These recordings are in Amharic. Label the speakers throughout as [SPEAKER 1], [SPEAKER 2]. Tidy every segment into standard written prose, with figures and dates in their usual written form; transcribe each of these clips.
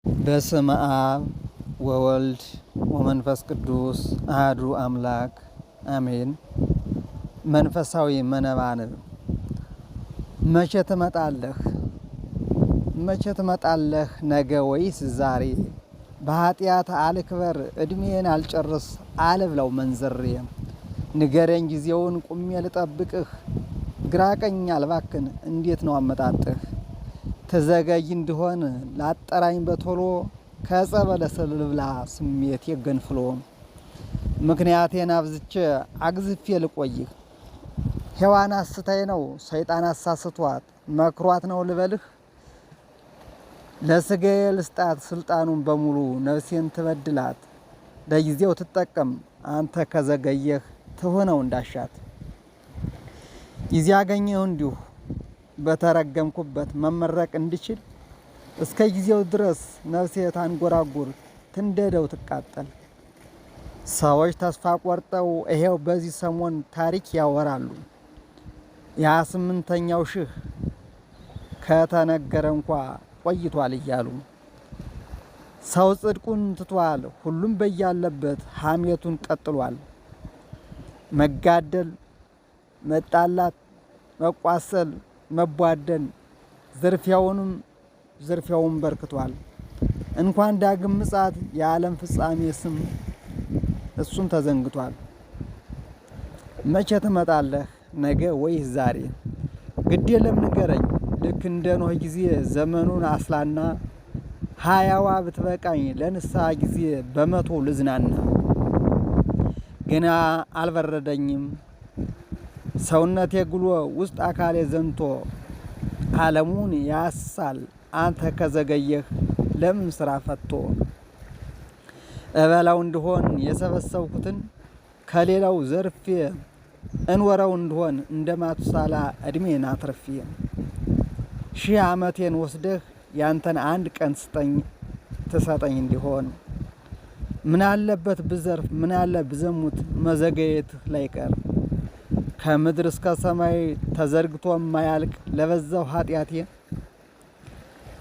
[SPEAKER 1] በስመ አብ ወወልድ ወመንፈስ ቅዱስ አሐዱ አምላክ አሜን። መንፈሳዊ መነባንብ። መቼ ትመጣለህ? መቼ ትመጣለህ? ነገ ወይስ ዛሬ? በኃጢአት አልክበር ዕድሜን አልጨርስ አልብላው መንዝሬ። ንገረኝ ጊዜውን ቁሜ ልጠብቅህ፣ ግራ ቀኝ አልባክን እንዴት ነው አመጣጥህ? ትዘገይ እንደሆን ላጠራኝ በቶሎ፣ ከዕፀ በለስ ልብላ ስሜቴ ገንፍሎ። ምክንያቴን አብዝቼ አግዝፌ ልቆይህ፣ ሔዋን አስታይ ነው ሰይጣን አሳስቷት፣ መክሯት ነው ልበልህ። ለሥጋዬ ልስጣት ስልጣኑን በሙሉ ነፍሴን ትበድላት፣ ለጊዜው ትጠቀም አንተ ከዘገየህ ትሆነው እንዳሻት። ጊዜ አገኘሁ እንዲሁ በተረገምኩበት መመረቅ እንድችል፣ እስከ ጊዜው ድረስ ነፍሴ ታንጎራጉር ትንደደው ትቃጠል። ሰዎች ተስፋ ቆርጠው ይሄው በዚህ ሰሞን ታሪክ ያወራሉ። የ28ኛው ሺህ ከተነገረ እንኳ ቆይቷል እያሉ። ሰው ጽድቁን ትቷል፣ ሁሉም በያለበት ሐሜቱን ቀጥሏል። መጋደል፣ መጣላት፣ መቋሰል፣ መቧደን ዝርፊያውን በርክቷል። እንኳን ዳግም ምጽአት የዓለም ፍጻሜ ስም እሱም ተዘንግቷል። መቼ ትመጣለህ? ነገ ወይስ ዛሬ? ግድ የለም ንገረኝ፣ ልክ እንደ ኖህ ጊዜ ዘመኑን አስላና፣ ሀያዋ ብትበቃኝ ለንስሐ ጊዜ በመቶ ልዝናና። ገና አልበረደኝም ሰውነቴ ግሎ ውስጥ አካሌ ዘንቶ፣ ዓለሙን ያሳል አንተ ከዘገየህ ለምን ስራ ፈቶ። እበላው እንደሆን የሰበሰብኩትን ከሌላው ዘርፌ፣ እንወረው እንደሆን እንደ ማቱሳላ ዕድሜን አትርፌ። 1000 ዓመቴን ወስደህ ያንተን አንድ ቀን ትሰጠኝ እንዲሆን። ምን አለበት ብዘርፍ ምን አለ ብዘሙት መዘገየትህ ላይቀር። ከምድር እስከ ሰማይ ተዘርግቶ ማያልቅ ለበዛው ኃጢአቴ፣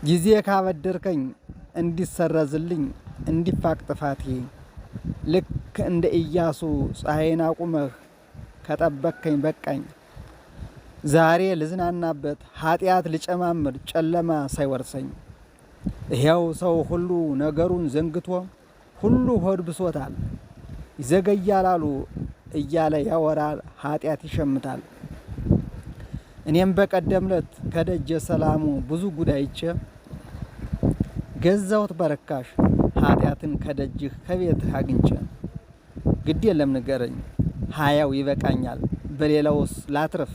[SPEAKER 1] ጊዜ ካበደርከኝ እንዲሰረዝልኝ እንዲፋቅ ጥፋቴ። ልክ እንደ ኢያሱ ፀሐይን አቁመህ ከጠበቅከኝ በቃኝ። ዛሬ ልዝናናበት ኃጢአት ልጨማምር ጨለማ ሳይወርሰኝ። ይኸው ሰው ሁሉ ነገሩን ዘንግቶ ሁሉ ሆድ ብሶታል። ይዘገያል አሉ እያለ ያወራል ኃጢአት ይሸምታል። እኔም በቀደምለት ከደጀ ሰላሙ ብዙ ጉዳይቼ፣ ገዛሁት በረካሽ ኃጢአትን ከደጅህ ከቤትህ አግኝቼ። ግድ የለም ንገረኝ 20 ይበቃኛል በሌላውስ ላትረፍ።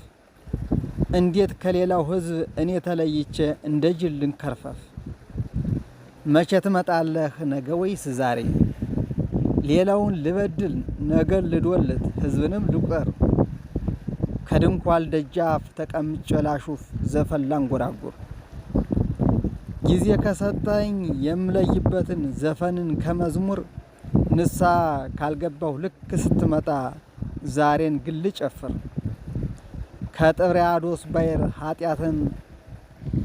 [SPEAKER 1] እንዴት ከሌላው ሕዝብ እኔ ተለይቼ እንደ ጅል ልንከርፈፍ? መቼ ትመጣለህ? ነገ ወይስ ዛሬ? ሌላውን ልበድል ነገር ልዶልት ሕዝብንም ልቁጠር። ከድንኳን ደጃፍ ተቀምጬ ላሹፍ ዘፈን ላንጎራጉር። ጊዜ ከሰጠኝ የምለይበትን ዘፈንን ከመዝሙር፣ ንስሐ ካልገባሁ ልክ ስትመጣ ዛሬን ግን ልጨፍር። ከጥብርያዶስ ባሕር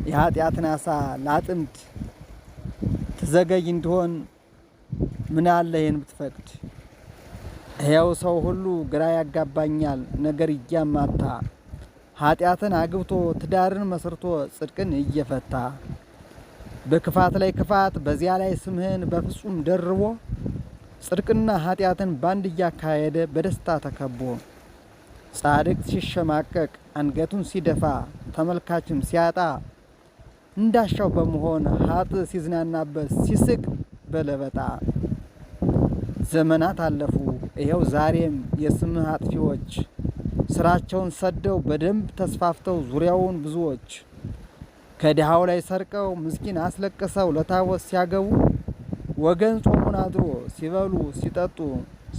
[SPEAKER 1] የኃጢአትን አሳ ላጥምድ። ትዘገይ እንደሆን ምን አለ ይህን ብትፈቅድ። ሕያው ሰው ሁሉ ግራ ያጋባኛል ነገር እያማታ፣ ኃጢአትን አግብቶ ትዳርን መስርቶ ጽድቅን እየፈታ። በክፋት ላይ ክፋት በዚያ ላይ ስምህን በፍጹም ደርቦ፣ ጽድቅና ኃጢአትን ባንድ እያካሄደ በደስታ ተከቦ። ጻድቅ ሲሸማቀቅ አንገቱን ሲደፋ፣ ተመልካችም ሲያጣ፣ እንዳሻው በመሆን ኃጥእ ሲዝናናበት ሲስቅ በለበጣ። ዘመናት አለፉ ይኸው ዛሬም የስምህ አጥፊዎች፣ ስራቸውን ሰደው በደንብ ተስፋፍተው ዙሪያውን ብዙዎች። ከድሃው ላይ ሰርቀው ምስኪን አስለቅሰው ለታቦት ሲያገቡ፣ ወገን ጾሙን አድሮ ሲበሉ ሲጠጡ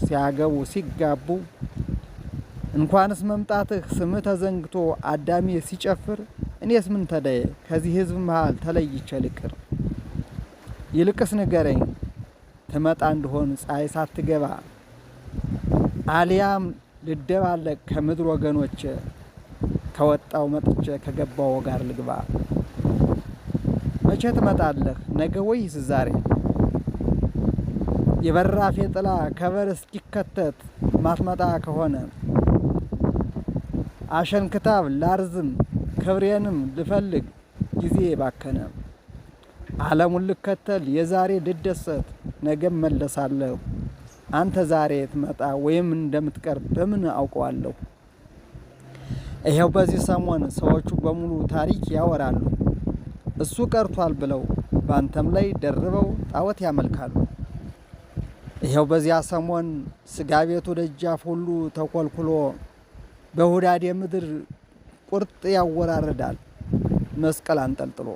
[SPEAKER 1] ሲያገቡ ሲጋቡ። እንኳንስ መምጣትህ ስምህ ተዘንግቶ አዳሜ ሲጨፍር፣ እኔስ ምን ተለየ ከዚህ ሕዝብ መሃል ተለይቼ ልቅር? ይልቅስ ንገረኝ ትመጣ እንደሆን ፀሐይ ሳትገባ፣ አልያም ልደባለቅ ከምድር ወገኖች፣ ከወጣው መጥቼ ከገባው ጋር ልግባ። መቼ መቼ ትመጣለህ ነገ ወይስ ዛሬ? የበራፌ ጥላ ከበር እስኪከተት ማትመጣ ከሆነ አሸንክታብ ላርዝም ክብሬንም ልፈልግ ጊዜ ባከነ። ዓለሙን ልከተል የዛሬ ልደሰት ነገም መለሳለሁ። አንተ ዛሬ ትመጣ ወይም እንደምትቀር በምን አውቀዋለሁ? ይኸው በዚህ ሰሞን ሰዎቹ በሙሉ ታሪክ ያወራሉ። እሱ ቀርቷል ብለው ባንተም ላይ ደርበው ጣዖት ያመልካሉ። ይኸው በዚያ ሰሞን ስጋ ቤቱ ደጃፍ ሁሉ ተኮልኩሎ በሁዳዴ ምድር ቁርጥ ያወራርዳል መስቀል አንጠልጥሎ።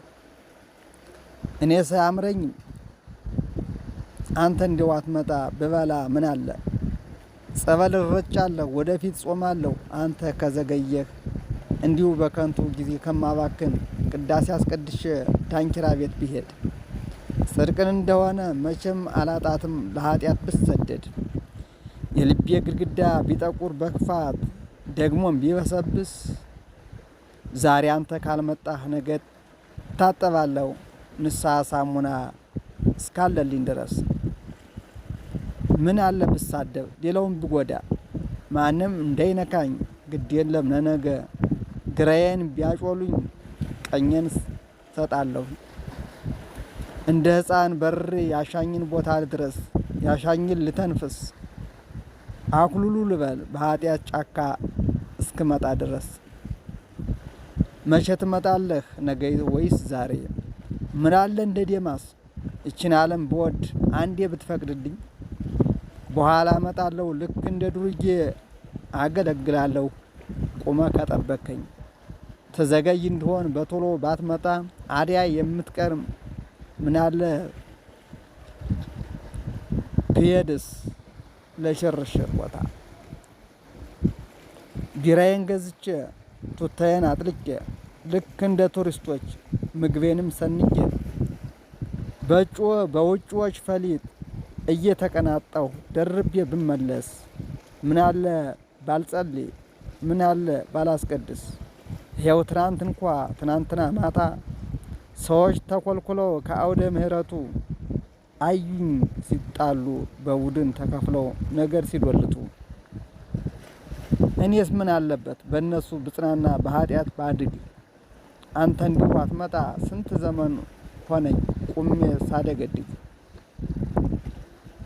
[SPEAKER 1] እኔ ሳያምረኝ አንተ እንደው አትመጣ ብበላ ምን አለ? ጸበል እረጫለሁ ወደፊት ጾማለሁ አንተ ከዘገየህ። እንዲሁ በከንቱ ጊዜ ከማባክን ቅዳሴ አስቀድሼ ዳንኪራ ቤት ብሄድ። ጽድቅን እንደሆነ መቼም አላጣትም ለኃጢአት ብሰደድ። የልቤ ግድግዳ ቢጠቁር በክፋት ደግሞም ቢበሰብስ። ዛሬ አንተ ካልመጣህ ነገ ታጠባለሁ ንስሐ ሳሙና እስካለልኝ ድረስ። ምን አለ ብሳደብ ሌላውን ብጎዳ ማንም እንዳይነካኝ ግድ የለም ለነገ። ግራዬን ቢያጮሉኝ ቀኜን ሰጣለሁ። እንደ ሕፃን በርሬ ያሻኝን ቦታ ልድረስ ያሻኝን ልተንፍስ። አኩሉሉ ልበል በኃጢአት ጫካ እስክመጣ ድረስ። መቼ ትመጣለህ ነገ ወይስ ዛሬ? ምን አለ እንደ ዴማስ እችን ዓለም ብወድ አንዴ ብትፈቅድልኝ። በኋላ እመጣለሁ ልክ እንደ ዱርዬ አገለግላለሁ ቁመ ከጠበከኝ። ትዘገይ እንደሆን በቶሎ ባትመጣ አዲያ የምትቀርም ምን አለ ብሄድስ ለሽርሽር ቦታ። ቢራዬን ገዝቼ ቱታዬን አጥልቄ ልክ እንደ ቱሪስቶች ምግቤንም ሰንቄ በውጭዎች ፈሊጥ እየተቀናጣሁ ደርቤ ብመለስ። ምን አለ ባልጸልይ ምን አለ ባላስቀድስ። ይኸው ትናንትና ማታ ሰዎች ተኮልኩለው ከአውደ ምሕረቱ አዩኝ ሲጣሉ በቡድን ተከፍለው ነገር ሲዶልቱ። እኔስ ምን አለበት በእነሱ ብጽናና በኃጢአት ባድግ። አንተ እንዲሁ አትመጣ ስንት ዘመን ሆነኝ ቁሜ ሳደገድግ።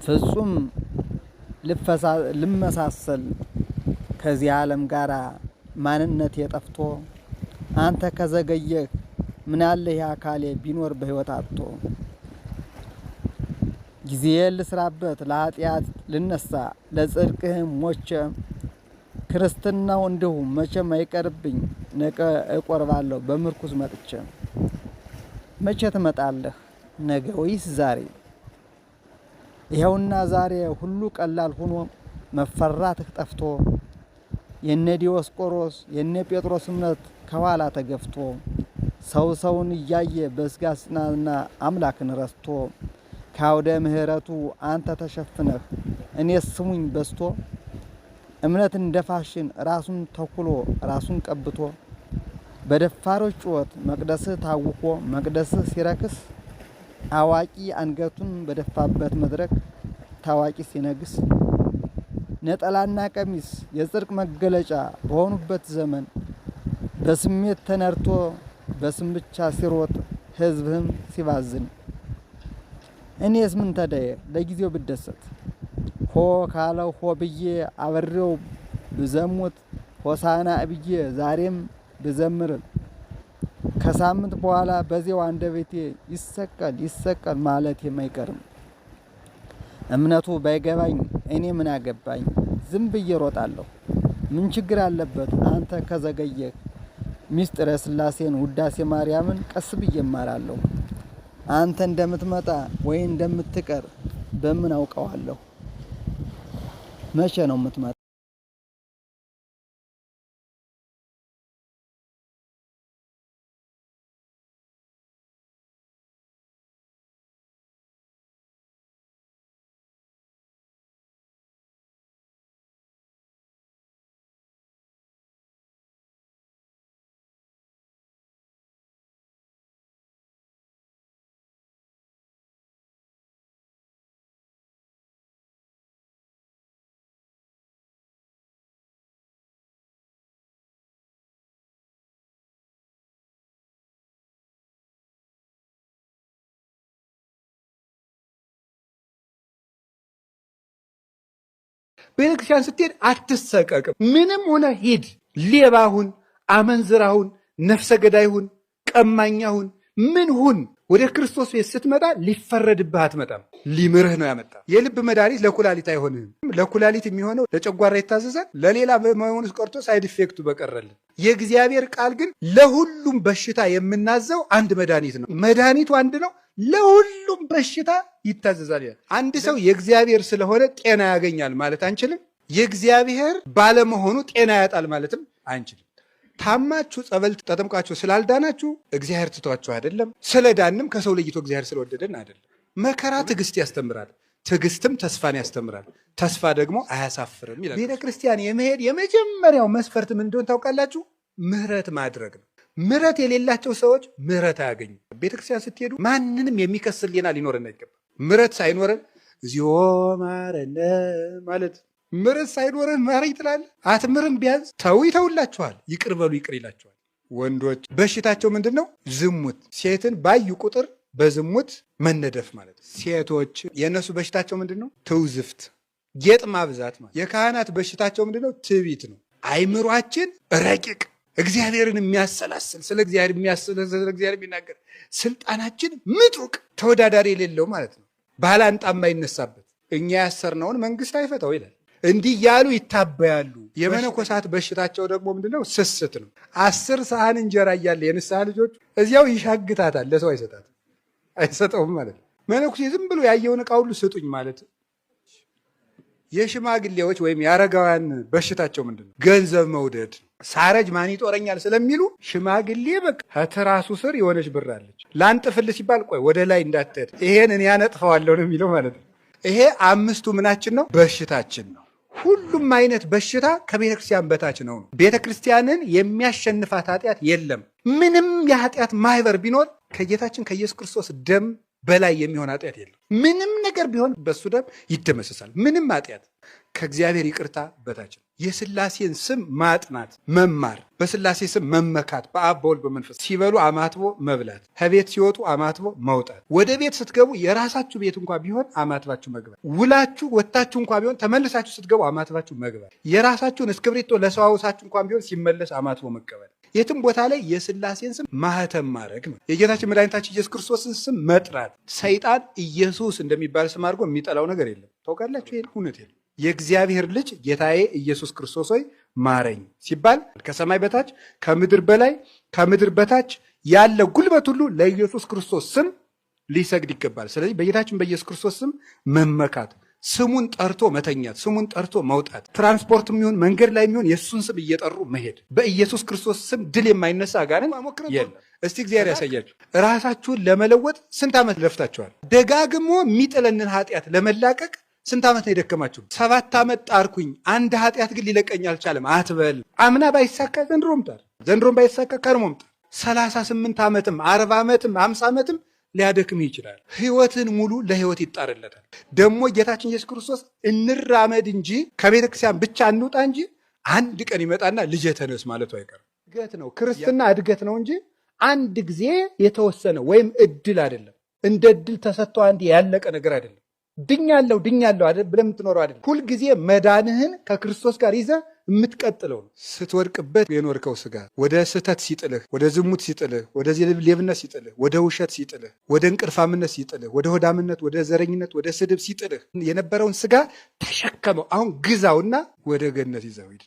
[SPEAKER 1] ፍጹም ልመሳሰል ከዚህ ዓለም ጋራ ማንነቴ ጠፍቶ። አንተ ከዘገየህ ምን አለ ይህ አካሌ ቢኖር በሕይወት አጥቶ። ጊዜዬን ልስራበት ለኃጢአት ልነሳ ለጽድቅህም ሞቼ። ክርስትናው እንዲሁ መቼም አይቀርብኝ ነገ እቆርባለሁ በምርኩዝ መጥቼ። መቼ ትመጣለህ ነገ ወይስ ዛሬ? ይኸውና ዛሬ ሁሉ ቀላል ሆኖ መፈራትህ ጠፍቶ። የነ ዲዮስቆሮስ የነ ጴጥሮስ እምነት ከኋላ ተገፍቶ። ሰውን እያየ በስጋ ጽናና አምላክን ረስቶ። ከአውደ ምሕረቱ አንተ ተሸፍነህ እኔስ ስሙኝ በስቶ። እምነት እንደ ፋሽን ራሱን ተኩሎ ራሱን ቀብቶ። በደፋሮች ጩኸት መቅደስህ ታውኮ መቅደስህ ሲረክስ። አዋቂ አንገቱን በደፋበት መድረክ ታዋቂ ሲነግስ። ነጠላና ቀሚስ የጽድቅ መገለጫ በሆኑበት ዘመን። በስሜት ተነድቶ በስም ብቻ ሲሮጥ ሕዝብህም ሲባዝን። እኔስ ምን ተዳየ ለጊዜው ብደሰት። ሆ ካለው ሆ ብዬ አበሬው ብዘሙት ሆሳና ብዬ ዛሬም ብዘምር። ከሳምንት በኋላ በዚያው አንደበቴ ይሰቀል ማለቴም አይቀርም። እምነቱ ባይገባኝ እኔ ምን አገባኝ ዝም ብዬ ሮጣለሁ። ምን ችግር አለበት አንተ ከዘገየህ። ሚስጥረ ሥላሴን ውዳሴ ማርያምን ቀስ ብዬ እማራለሁ። አንተ እንደምትመጣ ወይ እንደምትቀር በምን አውቀዋለሁ? መቼ ነው የምትመጣ?
[SPEAKER 2] ቤተክርስቲያን ስትሄድ አትሰቀቅም። ምንም ሆነ ሂድ፣ ሌባሁን፣ አመንዝራሁን፣ ነፍሰ ገዳይሁን፣ ቀማኛሁን፣ ምን ሁን፣ ወደ ክርስቶስ ቤት ስትመጣ ሊፈረድብህ አትመጣም። ሊምርህ ነው ያመጣ። የልብ መድኃኒት ለኩላሊት አይሆንም። ለኩላሊት የሚሆነው ለጨጓራ ይታዘዛል። ለሌላ መሆኑስ ቀርቶ ሳይድ ኢፌክቱ በቀረልን። የእግዚአብሔር ቃል ግን ለሁሉም በሽታ የምናዘው አንድ መድኃኒት ነው። መድኃኒቱ አንድ ነው። ለሁሉም በሽታ ይታዘዛል። አንድ ሰው የእግዚአብሔር ስለሆነ ጤና ያገኛል ማለት አንችልም። የእግዚአብሔር ባለመሆኑ ጤና ያጣል ማለትም አንችልም። ታማችሁ ጸበል ተጠምቃችሁ ስላልዳናችሁ እግዚአብሔር ትቷችሁ አይደለም። ስለዳንም ከሰው ለይቶ እግዚአብሔር ስለወደደን አይደለም። መከራ ትዕግስት ያስተምራል፣ ትዕግስትም ተስፋን ያስተምራል፣ ተስፋ ደግሞ አያሳፍርም ይላል። ቤተ ክርስቲያን የመሄድ የመጀመሪያው መስፈርት ምን እንደሆነ ታውቃላችሁ? ምህረት ማድረግ ነው። ምህረት የሌላቸው ሰዎች ምህረት አያገኙ። ቤተ ክርስቲያን ስትሄዱ ማንንም የሚከስል ሌና ሊኖረን አይገባም። ምህረት ሳይኖረን እግዚኦ ማረነ ማለት ምህረት ሳይኖረን ማረኝ ትላለህ። አትምርም። ቢያንስ ተው ይተውላችኋል፣ ይቅር በሉ ይቅር ይላችኋል። ወንዶች በሽታቸው ምንድን ነው? ዝሙት። ሴትን ባዩ ቁጥር በዝሙት መነደፍ ማለት። ሴቶች የእነሱ በሽታቸው ምንድን ነው? ትውዝፍት፣ ጌጥ ማብዛት ማለት። የካህናት በሽታቸው ምንድን ነው? ትዕቢት ነው። አይምሯችን ረቂቅ፣ እግዚአብሔርን የሚያሰላስል፣ ስለ እግዚአብሔር የሚያሰላስል፣ ስለ እግዚአብሔር የሚናገር፣ ስልጣናችን ምጡቅ፣ ተወዳዳሪ የሌለው ማለት ነው። ባላንጣ የማይነሳበት። እኛ ያሰርነውን መንግስት አይፈታው ይላል። እንዲህ ያሉ ይታበያሉ። የመነኮሳት በሽታቸው ደግሞ ምንድነው? ስስት ነው። 10 ሰሃን እንጀራ እያለ የንስሐ ልጆች እዚያው ይሻግታታል፣ ለሰው አይሰጠውም ማለት ነው። መነኩሴ ዝም ብሎ ያየውን ዕቃ ሁሉ ስጡኝ ማለት። የሽማግሌዎች ወይም የአረጋውያን በሽታቸው ምንድነው? ገንዘብ መውደድ። ሳረጅ ማን ይጦረኛል ስለሚሉ ሽማግሌ በቃ ከትራሱ ስር የሆነች ብር አለች። ላንጥፍልህ ሲባል ቆይ ወደ ላይ እንዳትሄድ ይሄን እኔ ያነጥፈዋለሁ ነው የሚለው ማለት ነው። ይሄ 5ቱ ምናችን ነው? በሽታችን ነው። ሁሉም አይነት በሽታ ከቤተ ክርስቲያን በታች ነው። ቤተ ክርስቲያንን የሚያሸንፋት ኃጢአት የለም። ምንም የኃጢአት ማህበር ቢኖር ከጌታችን ከኢየሱስ ክርስቶስ ደም በላይ የሚሆን ኃጢአት የለም። ምንም ነገር ቢሆን በሱ ደም ይደመሰሳል። ምንም ኃጢአት ከእግዚአብሔር ይቅርታ በታች ነው። የሥላሴን ስም ማጥናት መማር፣ በሥላሴ ስም መመካት፣ በአብ በወልድ በመንፈስ ሲበሉ አማትቦ መብላት፣ ከቤት ሲወጡ አማትቦ መውጣት፣ ወደ ቤት ስትገቡ የራሳችሁ ቤት እንኳ ቢሆን አማትባችሁ መግባት፣ ውላችሁ ወጥታችሁ እንኳ ቢሆን ተመልሳችሁ ስትገቡ አማትባችሁ መግባት፣ የራሳችሁን እስክብሪቶ ለሰው አውሳችሁ እንኳን ቢሆን ሲመለስ አማትቦ መቀበል፣ የትም ቦታ ላይ የሥላሴን ስም ማህተም ማድረግ ነው። የጌታችን መድኃኒታችን ኢየሱስ ክርስቶስን ስም መጥራት። ሰይጣን ኢየሱስ እንደሚባል ስም አድርጎ የሚጠላው ነገር የለም። ታውቃላችሁ? ይሄን እውነት የለም። የእግዚአብሔር ልጅ ጌታዬ ኢየሱስ ክርስቶስ ሆይ ማረኝ ሲባል ከሰማይ በታች ከምድር በላይ ከምድር በታች ያለ ጉልበት ሁሉ ለኢየሱስ ክርስቶስ ስም ሊሰግድ ይገባል። ስለዚህ በጌታችን በኢየሱስ ክርስቶስ ስም መመካት፣ ስሙን ጠርቶ መተኛት፣ ስሙን ጠርቶ መውጣት፣ ትራንስፖርት የሚሆን መንገድ ላይ የሚሆን የእሱን ስም እየጠሩ መሄድ። በኢየሱስ ክርስቶስ ስም ድል የማይነሳ አጋንንት የለም። እስቲ እግዚአብሔር ያሳያችሁ። ራሳችሁን ለመለወጥ ስንት ዓመት ለፍታችኋል? ደጋግሞ የሚጥለንን ኃጢአት ለመላቀቅ ስንት ዓመት ነው የደከማችሁ? 7 ዓመት ጣርኩኝ፣ አንድ ኃጢአት ግን ሊለቀኝ አልቻለም አትበል። አምና ባይሳካ ዘንድሮም ጣር፣ ዘንድሮም ባይሳካ ከርሞም ጣር። 38 ዓመትም 40 ዓመትም 50 ዓመትም ሊያደክም ይችላል። ህይወትን ሙሉ ለህይወት ይጣርለታል። ደግሞ ጌታችን ኢየሱስ ክርስቶስ እንራመድ እንጂ ከቤተ ክርስቲያን ብቻ እንውጣ እንጂ አንድ ቀን ይመጣና ልጄ ተነስ ማለቱ አይቀርም። እድገት ነው ክርስትና፣ እድገት ነው እንጂ አንድ ጊዜ የተወሰነ ወይም እድል አይደለም። እንደ እድል ተሰጥቶ አንድ ያለቀ ነገር አይደለም። ድኛለሁ አይደል ብለህ የምትኖረው አይደል። ሁልጊዜ መዳንህን ከክርስቶስ ጋር ይዘህ የምትቀጥለው ነው። ስትወድቅበት የኖርከው ስጋ ወደ ስህተት ሲጥልህ፣ ወደ ዝሙት ሲጥልህ፣ ወደ ሌብነት ሲጥልህ፣ ወደ ውሸት ሲጥልህ፣ ወደ እንቅልፋምነት ሲጥልህ፣ ወደ ሆዳምነት፣ ወደ ዘረኝነት፣ ወደ ስድብ ሲጥልህ የነበረውን ስጋ ተሸከመው። አሁን ግዛውና ወደ ገነት ይዘው ሂድ።